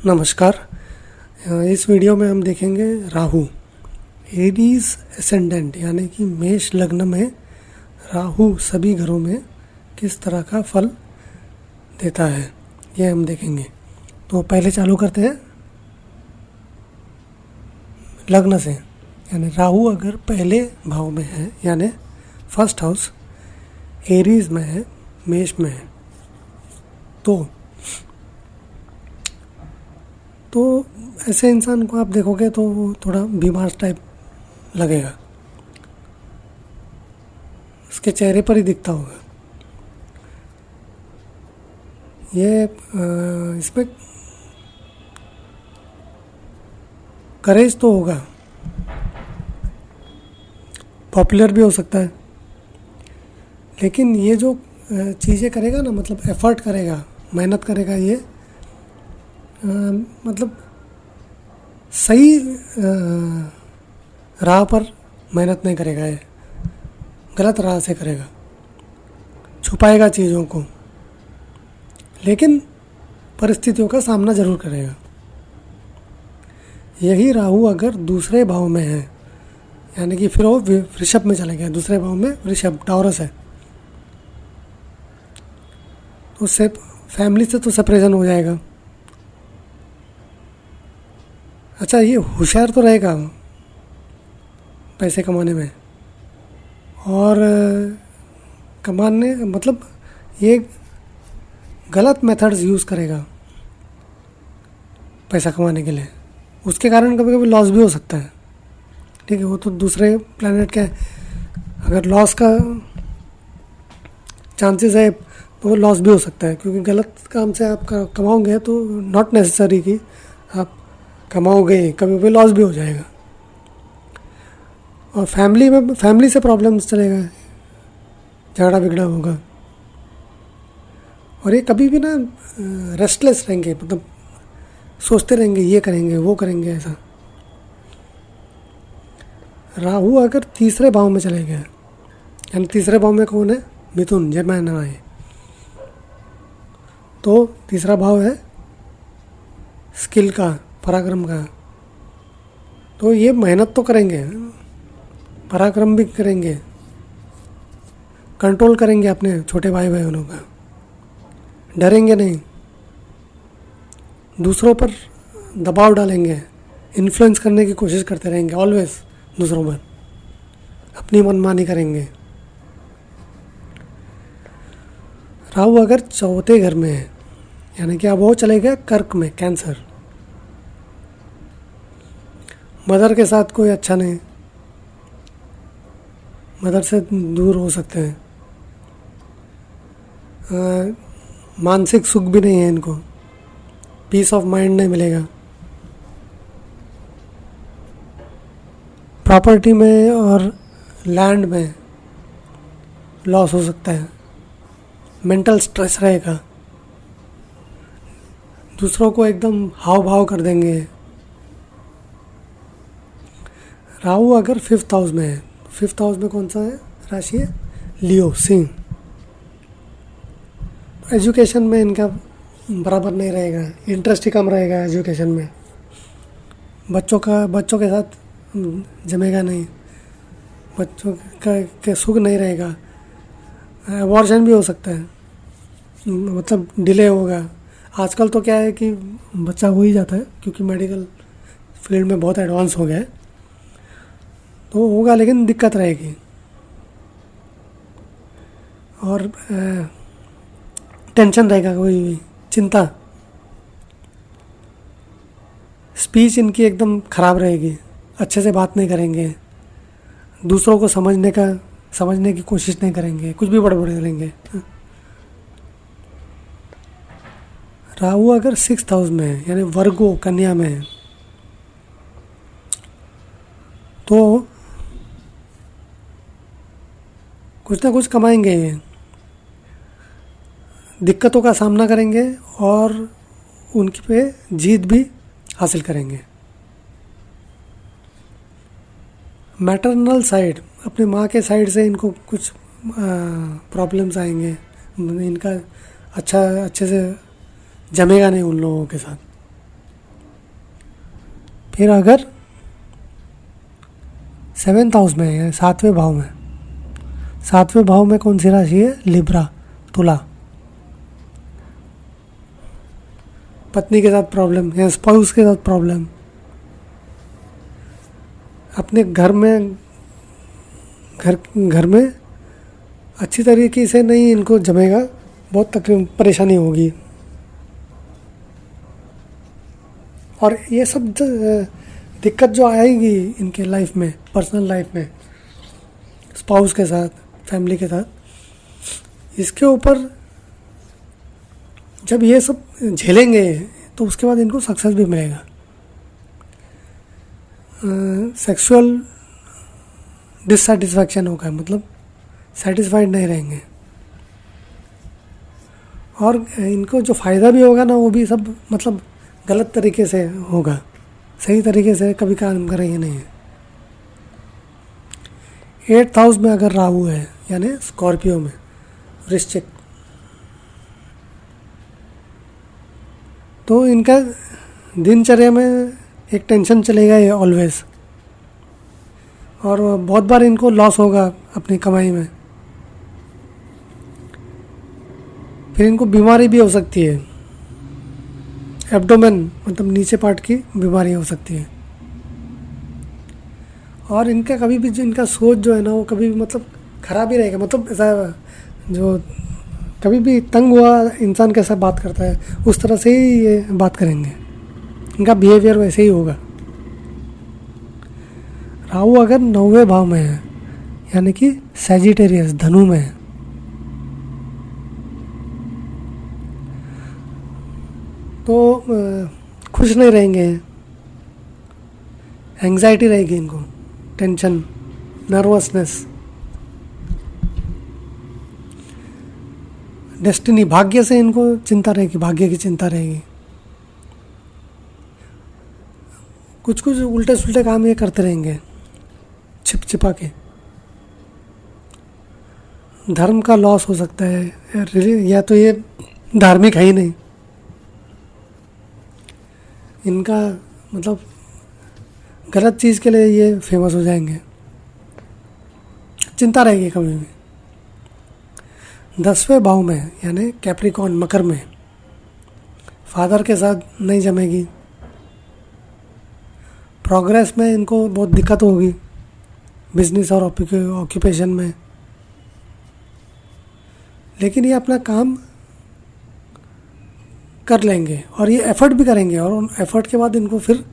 नमस्कार। इस वीडियो में हम देखेंगे राहु एरीज एसेंडेंट यानी कि मेष लग्न में राहु सभी घरों में किस तरह का फल देता है, ये हम देखेंगे। तो पहले चालू करते हैं लग्न से। यानी राहु अगर पहले भाव में है यानी फर्स्ट हाउस एरीज में है, मेष में है, तो ऐसे इंसान को आप देखोगे तो वो थोड़ा बीमार टाइप लगेगा, उसके चेहरे पर ही दिखता होगा। ये इसमें करेज तो होगा, पॉपुलर भी हो सकता है, लेकिन ये जो चीज़ें करेगा ना, मतलब एफर्ट करेगा, मेहनत करेगा, ये मतलब सही राह पर मेहनत नहीं करेगा, ये गलत राह से करेगा, छुपाएगा चीज़ों को, लेकिन परिस्थितियों का सामना ज़रूर करेगा। यही राहु अगर दूसरे भाव में है, यानी कि फिर वो वृषभ में चले गया, दूसरे भाव में वृषभ टॉरस है, तो उससे फैमिली से तो सेपरेशन हो जाएगा। अच्छा, ये होशियार तो रहेगा पैसे कमाने में, और कमाने मतलब ये गलत मेथड्स यूज़ करेगा पैसा कमाने के लिए, उसके कारण कभी कभी लॉस भी हो सकता है। ठीक है, वो तो दूसरे प्लैनेट के, अगर लॉस का चांसेस है तो लॉस भी हो सकता है, क्योंकि गलत काम से आप कमाओगे तो नॉट नेसेसरी कि आप कमाओगे, कभी कभी लॉस भी हो जाएगा। और फैमिली से प्रॉब्लम्स चलेगा, झगड़ा बिगड़ा होगा, और ये कभी भी ना रेस्टलेस रहेंगे, मतलब सोचते रहेंगे ये करेंगे वो करेंगे ऐसा। राहु अगर तीसरे भाव में चले गए, यानी तीसरे भाव में कौन है? मिथुन, जेमिनी है, तो तीसरा भाव है स्किल का, पराक्रम का, तो ये मेहनत तो करेंगे, पराक्रम भी करेंगे, कंट्रोल करेंगे अपने छोटे भाई बहनों का, डरेंगे नहीं, दूसरों पर दबाव डालेंगे, इन्फ्लुएंस करने की कोशिश करते रहेंगे ऑलवेज दूसरों पर, अपनी मनमानी करेंगे। राहु अगर चौथे घर में है, यानी कि अब वो चले गए कर्क में, कैंसर, मदर के साथ कोई अच्छा नहीं, मदर से दूर हो सकते हैं, मानसिक सुख भी नहीं है इनको, पीस ऑफ माइंड नहीं मिलेगा, प्रॉपर्टी में और लैंड में लॉस हो सकता है, मेंटल स्ट्रेस रहेगा, दूसरों को एकदम हाव भाव कर देंगे। राहु अगर फिफ्थ हाउस में है, फिफ्थ हाउस में कौन सा है राशि है? लियो, सिंह। एजुकेशन में इनका बराबर नहीं रहेगा, इंटरेस्ट ही कम रहेगा एजुकेशन में, बच्चों के साथ जमेगा नहीं, बच्चों का सुख नहीं रहेगा, अबॉर्शन भी हो सकता है, मतलब डिले होगा। आजकल तो क्या है कि बच्चा हो ही जाता है, क्योंकि मेडिकल फील्ड में बहुत एडवांस हो गया है, तो होगा, लेकिन दिक्कत रहेगी। और टेंशन रहेगा, कोई भी चिंता, स्पीच इनकी एकदम ख़राब रहेगी, अच्छे से बात नहीं करेंगे, दूसरों को समझने की कोशिश नहीं करेंगे, कुछ भी बड़बड़ करेंगे। राहु अगर सिक्स्थ हाउस में है, यानी वर्गो, कन्या में है, तो कुछ ना कुछ कमाएंगे, ये दिक्कतों का सामना करेंगे और उनकी पे जीत भी हासिल करेंगे। मैटरनल साइड, अपने माँ के साइड से इनको कुछ प्रॉब्लम्स आएंगे, इनका अच्छे से जमेगा नहीं उन लोगों के साथ। फिर अगर 7th हाउस में है, 7वें भाव में, 7वें भाव में कौन सी राशि है? लिब्रा, तुला। पत्नी के साथ प्रॉब्लम या स्पाउस के साथ प्रॉब्लम, अपने घर में अच्छी तरीके से नहीं इनको जमेगा, बहुत तकलीफ परेशानी होगी। और ये सब दिक्कत जो आएगी इनके लाइफ में, पर्सनल लाइफ में, स्पाउस के साथ, फैमिली के साथ, इसके ऊपर जब ये सब झेलेंगे तो उसके बाद इनको सक्सेस भी मिलेगा। सेक्सुअल डिससेटिस्फैक्शन होगा, मतलब सेटिस्फाइड नहीं रहेंगे। और इनको जो फ़ायदा भी होगा ना, वो भी सब मतलब गलत तरीके से होगा, सही तरीके से कभी काम करेंगे नहीं। 8th हाउस में अगर राहु है, यानी स्कॉर्पियो में, वृश्चिक, तो इनका दिनचर्या में एक टेंशन चलेगा ये ऑलवेज, और बहुत बार इनको लॉस होगा अपनी कमाई में। फिर इनको बीमारी भी हो सकती है, एब्डोमेन मतलब नीचे पार्ट की बीमारी हो सकती है। और इनका कभी भी जो इनका सोच जो है ना, वो कभी भी मतलब खराब ही रहेगा, मतलब ऐसा जो कभी भी तंग हुआ इंसान कैसा बात करता है उस तरह से ही ये बात करेंगे, इनका बिहेवियर वैसे ही होगा। राहु अगर 9वें भाव में है, यानी कि सैजिटेरियस, धनु में है, तो खुश नहीं रहेंगे, एंग्जाइटी रहेगी इनको, टेंशन, नर्वसनेस, डेस्टिनी, भाग्य से इनको चिंता रहेगी, भाग्य की चिंता रहेगी। कुछ कुछ उल्टे सुल्टे काम ये करते रहेंगे छिप छिपा के। धर्म का लॉस हो सकता है, या तो ये धार्मिक है ही नहीं, इनका मतलब गलत चीज़ के लिए ये फेमस हो जाएंगे, चिंता रहेगी कभी भी। 10वें भाव में यानी कैप्रिकॉन, मकर में, फादर के साथ नहीं जमेगी, प्रोग्रेस में इनको बहुत दिक्कत होगी, बिजनेस और ऑक्यूपेशन में। लेकिन ये अपना काम कर लेंगे और ये एफर्ट भी करेंगे, और उन एफर्ट के बाद इनको फिर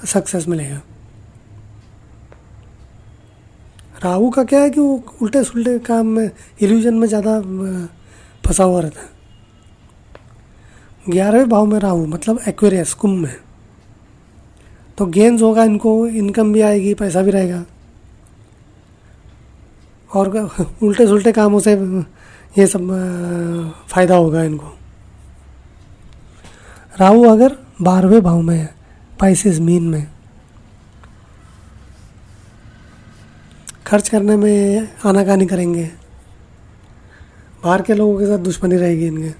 सक्सेस मिलेगा। राहु का क्या है कि वो उल्टे सुल्टे काम में, इल्यूजन में ज़्यादा फंसा हुआ रहता है। 11वें भाव में राहु मतलब एक्वेरियस, कुंभ में, तो गेन्स होगा इनको, इनकम भी आएगी, पैसा भी रहेगा, और उल्टे सुल्टे कामों से ये सब फ़ायदा होगा इनको। राहु अगर 12वें भाव में है, पाइसेस, मीन में, खर्च करने में आनाकानी करेंगे, बाहर के लोगों के साथ दुश्मनी रहेगी इनके,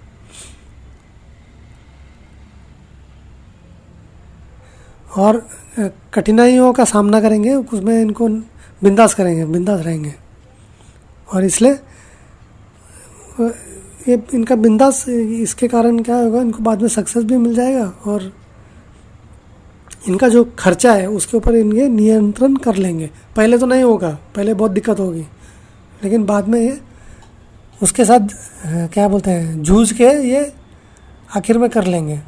और कठिनाइयों का सामना करेंगे, उसमें इनको बिंदास करेंगे, बिंदास रहेंगे। और इसलिए ये इनका बिंदास, इसके कारण क्या होगा, इनको बाद में सक्सेस भी मिल जाएगा, और इनका जो खर्चा है उसके ऊपर इनके नियंत्रण कर लेंगे। पहले तो नहीं होगा, पहले बहुत दिक्कत होगी, लेकिन बाद में ये उसके साथ क्या बोलते हैं, जूझ के ये आखिर में कर लेंगे।